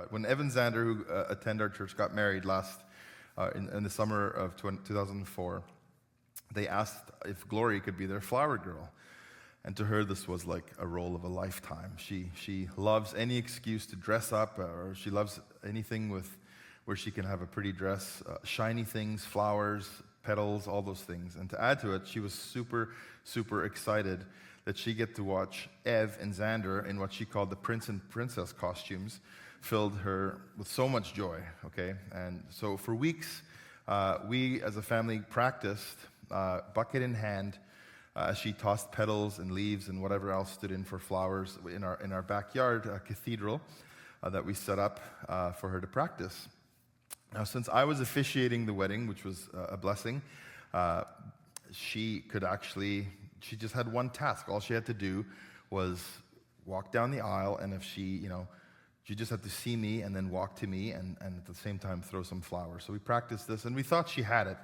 But when Evan Zander, who attend our church, got married in the summer of 2004, they asked if Glory could be their flower girl. And to her, this was like a role of a lifetime. She loves any excuse to dress up, or she loves anything where she can have a pretty dress, shiny things, flowers, petals, all those things. And to add to it, she was super, super excited that she get to watch Ev and Xander in what she called the prince and princess costumes, filled her with so much joy, okay? And so for weeks, we as a family practiced, bucket in hand, as she tossed petals and leaves and whatever else stood in for flowers in our backyard cathedral that we set up for her to practice. Now, since I was officiating the wedding, which was a blessing, she just had one task. All she had to do was walk down the aisle, and if she just had to see me and then walk to me and at the same time throw some flowers. So we practiced this, and we thought she had it.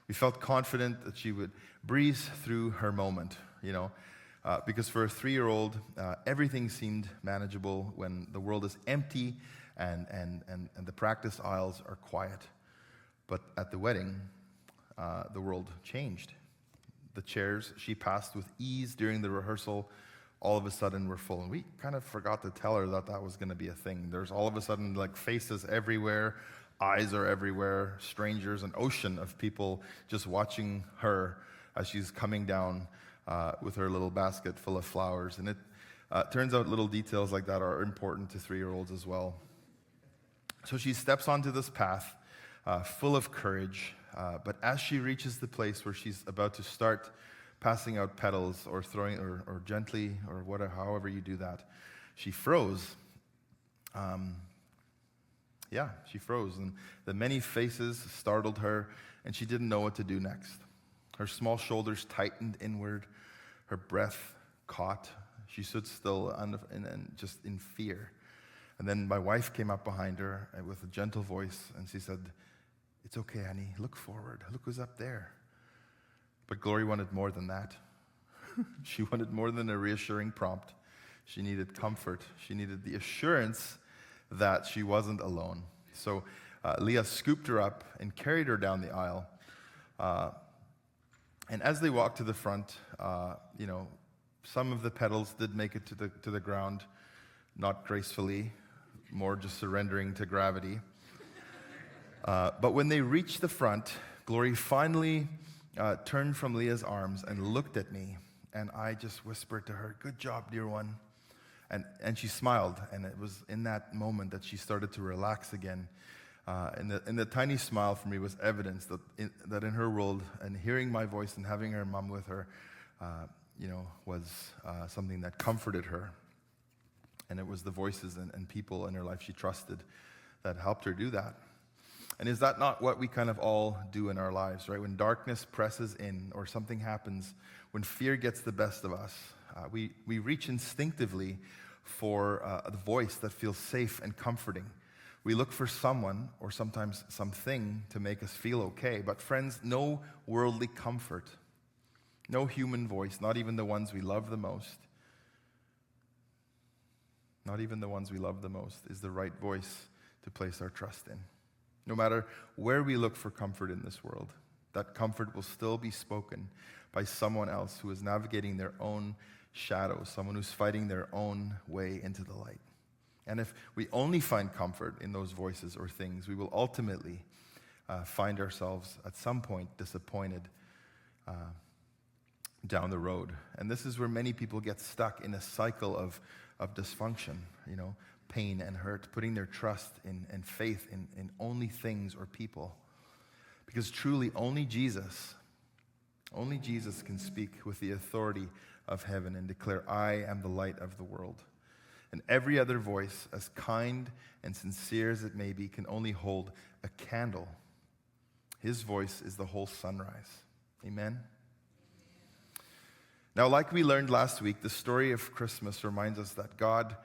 We felt confident that she would breeze through her moment, because for a 3-year-old, everything seemed manageable when the world is empty and the practice aisles are quiet. But at the wedding, the world changed. The chairs she passed with ease during the rehearsal all of a sudden were full. And we kind of forgot to tell her that was going to be a thing. There's all of a sudden like faces everywhere, eyes are everywhere, strangers, an ocean of people just watching her as she's coming down with her little basket full of flowers. And it turns out little details like that are important to 3-year-olds as well. So she steps onto this path full of courage, but as she reaches the place where she's about to start passing out petals or throwing or gently or whatever, however you do that, she froze. She froze, and the many faces startled her, and she didn't know what to do next. Her small shoulders tightened inward, her breath caught. She stood still and just in fear. And then my wife came up behind her with a gentle voice, and she said, "It's okay, honey, look forward. Look who's up there." But Glory wanted more than that. She wanted more than a reassuring prompt. She needed comfort. She needed the assurance that she wasn't alone. So Leah scooped her up and carried her down the aisle. And as they walked to the front, some of the petals did make it to the ground, not gracefully, more just surrendering to gravity. But when they reached the front, Glory finally turned from Leah's arms and looked at me, and I just whispered to her, "Good job, dear one." And she smiled, and it was in that moment that she started to relax again. And the tiny smile for me was evidence that in her world, and hearing my voice and having her mom with her, was something that comforted her. And it was the voices and people in her life she trusted that helped her do that. And is that not what we kind of all do in our lives, right? When darkness presses in or something happens, when fear gets the best of us, we reach instinctively for the voice that feels safe and comforting. We look for someone or sometimes something to make us feel okay. But friends, no worldly comfort, no human voice, not even the ones we love the most, is the right voice to place our trust in. No matter where we look for comfort in this world, that comfort will still be spoken by someone else who is navigating their own shadow, someone who's fighting their own way into the light. And if we only find comfort in those voices or things, we will ultimately find ourselves at some point disappointed down the road. And this is where many people get stuck in a cycle of dysfunction, pain and hurt, putting their trust and faith in only things or people. Because truly, only Jesus can speak with the authority of heaven and declare, "I am the light of the world." And every other voice, as kind and sincere as it may be, can only hold a candle. His voice is the whole sunrise. Amen? Now, like we learned last week, the story of Christmas reminds us that God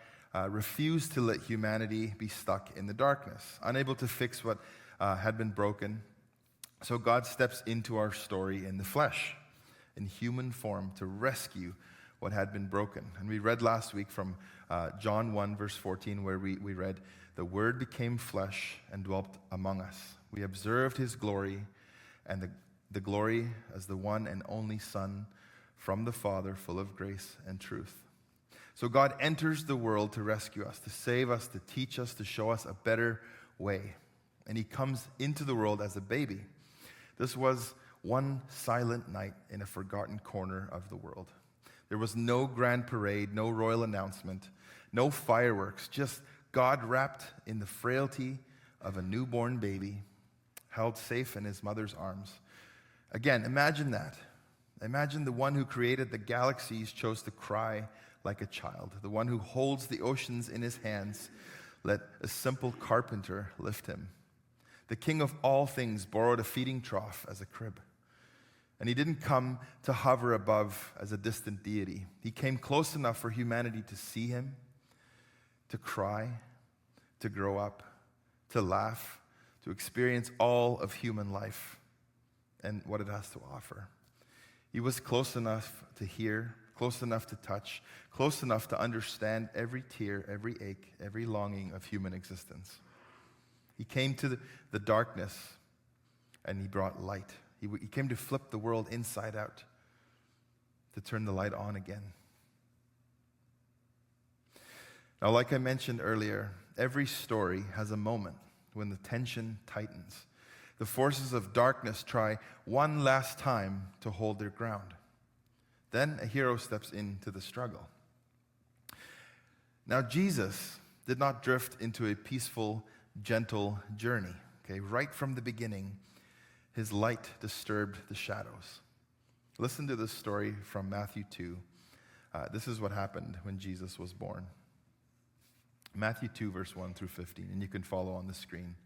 refused to let humanity be stuck in the darkness, unable to fix what had been broken. So God steps into our story in the flesh, in human form, to rescue what had been broken. And we read last week from John 1, verse 14, where we read, "The Word became flesh and dwelt among us. We observed his glory, and the glory as the one and only Son from the Father, full of grace and truth." So God enters the world to rescue us, to save us, to teach us, to show us a better way. And he comes into the world as a baby. This was one silent night in a forgotten corner of the world. There was no grand parade, no royal announcement, no fireworks, just God wrapped in the frailty of a newborn baby, held safe in his mother's arms. Again, imagine that. Imagine the one who created the galaxies chose to cry like a child. The one who holds the oceans in his hands let a simple carpenter lift him. The King of all things borrowed a feeding trough as a crib. And he didn't come to hover above as a distant deity. He came close enough for humanity to see him, to cry, to grow up, to laugh, to experience all of human life and what it has to offer. He was close enough to hear, close enough to touch, close enough to understand every tear, every ache, every longing of human existence. He came to the darkness and he brought light. He came to flip the world inside out, to turn the light on again. Now, like I mentioned earlier, every story has a moment when the tension tightens. The forces of darkness try one last time to hold their ground. Then a hero steps into the struggle. Now, Jesus did not drift into a peaceful, gentle journey. Okay, right from the beginning, his light disturbed the shadows. Listen to this story from Matthew 2. This is what happened when Jesus was born. Matthew 2, verse 1 through 15, and you can follow on the screen.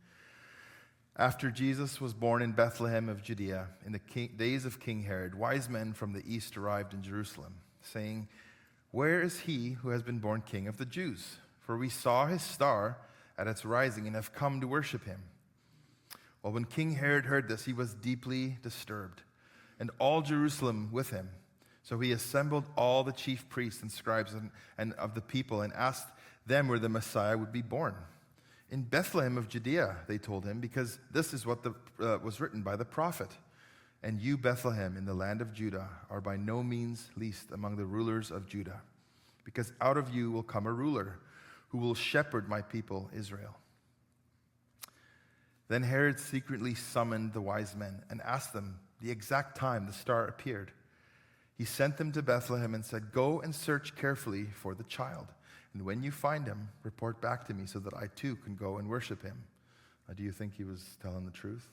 After Jesus was born in Bethlehem of Judea, in the days of King Herod, wise men from the east arrived in Jerusalem, saying, "Where is he who has been born King of the Jews? For we saw his star at its rising and have come to worship him." Well, when King Herod heard this, he was deeply disturbed, and all Jerusalem with him. So he assembled all the chief priests and scribes and of the people and asked them where the Messiah would be born. "In Bethlehem of Judea," they told him, "because this is what was written by the prophet. And you, Bethlehem, in the land of Judah, are by no means least among the rulers of Judah, because out of you will come a ruler who will shepherd my people Israel." Then Herod secretly summoned the wise men and asked them the exact time the star appeared. He sent them to Bethlehem and said, "Go and search carefully for the child. And when you find him, report back to me so that I too can go and worship him." Do you think he was telling the truth?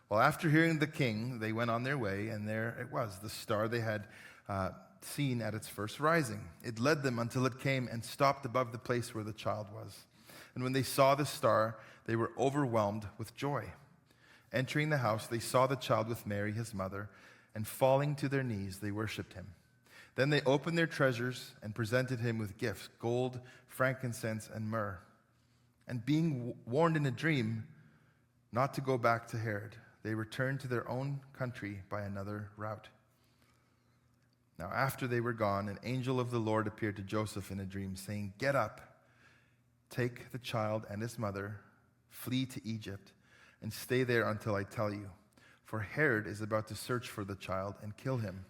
Well, after hearing the king, they went on their way, and there it was, the star they had seen at its first rising. It led them until it came and stopped above the place where the child was. And when they saw the star, they were overwhelmed with joy. Entering the house, they saw the child with Mary, his mother, and falling to their knees, they worshipped him. Then they opened their treasures and presented him with gifts, gold, frankincense, and myrrh. And being warned in a dream not to go back to Herod, they returned to their own country by another route. Now after they were gone, an angel of the Lord appeared to Joseph in a dream, saying, "Get up, take the child and his mother, flee to Egypt, and stay there until I tell you. For Herod is about to search for the child and kill him."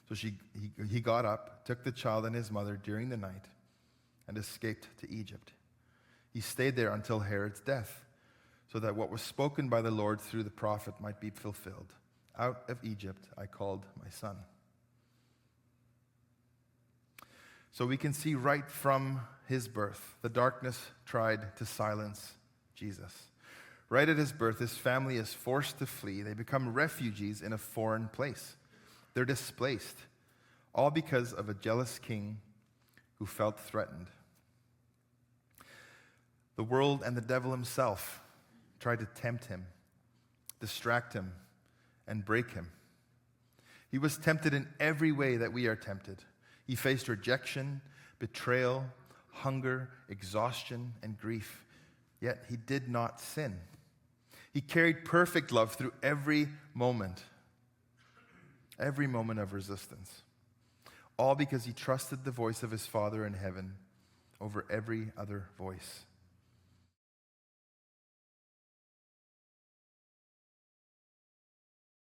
So he got up, took the child and his mother during the night, and escaped to Egypt. He stayed there until Herod's death, so that what was spoken by the Lord through the prophet might be fulfilled. "Out of Egypt I called my son." So we can see right from his birth, the darkness tried to silence Jesus. Right at his birth, his family is forced to flee. They become refugees in a foreign place. They're displaced, all because of a jealous king who felt threatened. The world and the devil himself tried to tempt him, distract him, and break him. He was tempted in every way that we are tempted. He faced rejection, betrayal, hunger, exhaustion, and grief, yet he did not sin. He carried perfect love through every moment. every moment of resistance. All because he trusted the voice of his Father in heaven over every other voice.